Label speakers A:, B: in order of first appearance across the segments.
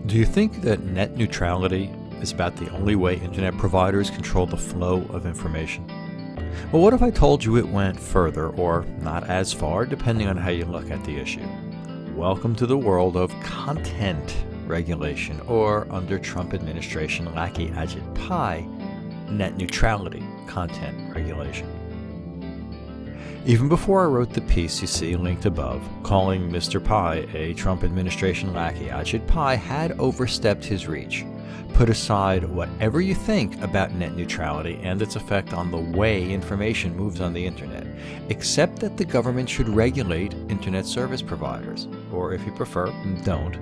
A: Do you think that net neutrality is about the only way internet providers control the flow of information? Well, what if I told you it went further or not as far, depending on how you look at the issue? Welcome to the world of content regulation, or under Trump Administration Lackey Ajit Pai, Net Neutrality Content Regulation. Even before I wrote the piece you see linked above, calling Mr. Pai a Trump Administration Lackey, Ajit Pai had overstepped his reach. Put aside whatever you think about net neutrality and its effect on the way information moves on the internet, except that the government should regulate internet service providers, or if you prefer, don't.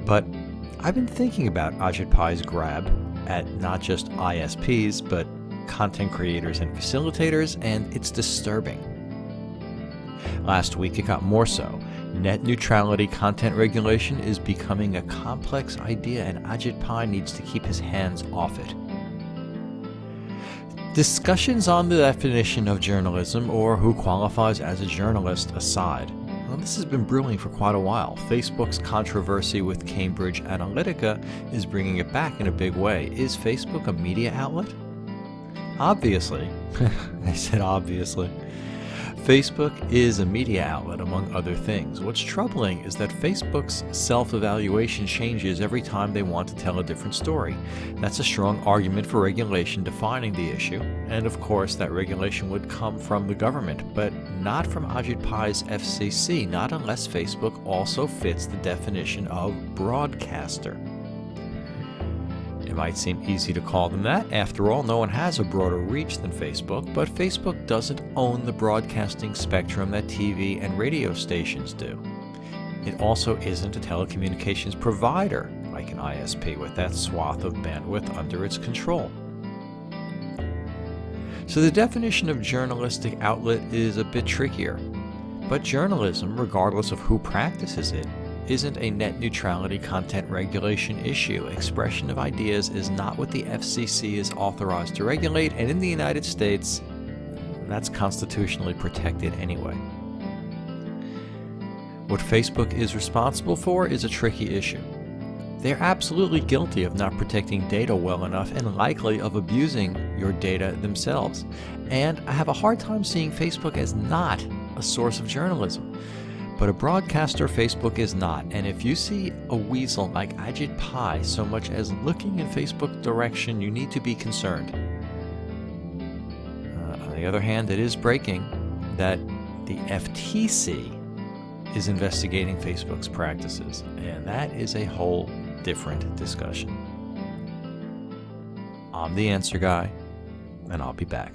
A: But I've been thinking about Ajit Pai's grab at not just ISPs, but content creators and facilitators, and it's disturbing. Last week it got more so. Net neutrality content regulation is becoming a complex idea, and Ajit Pai needs to keep his hands off it. Discussions on the definition of journalism, or who qualifies as a journalist, aside, well, this has been brewing for quite a while. Facebook's controversy with Cambridge Analytica is bringing it back in a big way. Is Facebook a media outlet? Obviously. I said obviously. Facebook is a media outlet, among other things. What's troubling is that Facebook's self-evaluation changes every time they want to tell a different story. That's a strong argument for regulation defining the issue, and of course that regulation would come from the government, but not from Ajit Pai's FCC, not unless Facebook also fits the definition of broadcaster. It might seem easy to call them that. After all, no one has a broader reach than Facebook, but Facebook doesn't own the broadcasting spectrum that TV and radio stations do. It also isn't a telecommunications provider like an ISP with that swath of bandwidth under its control. So the definition of journalistic outlet is a bit trickier. But journalism, regardless of who practices it, isn't a net neutrality content regulation issue. Expression of ideas is not what the FCC is authorized to regulate, and in the United States, that's constitutionally protected anyway. What Facebook is responsible for is a tricky issue. They're absolutely guilty of not protecting data well enough and likely of abusing your data themselves. And I have a hard time seeing Facebook as not a source of journalism. But a broadcaster Facebook is not, and if you see a weasel like Ajit Pai so much as looking in Facebook direction, you need to be concerned. On the other hand, it is breaking that the FTC is investigating Facebook's practices, and that is a whole different discussion. I'm the Answer Guy, and I'll be back.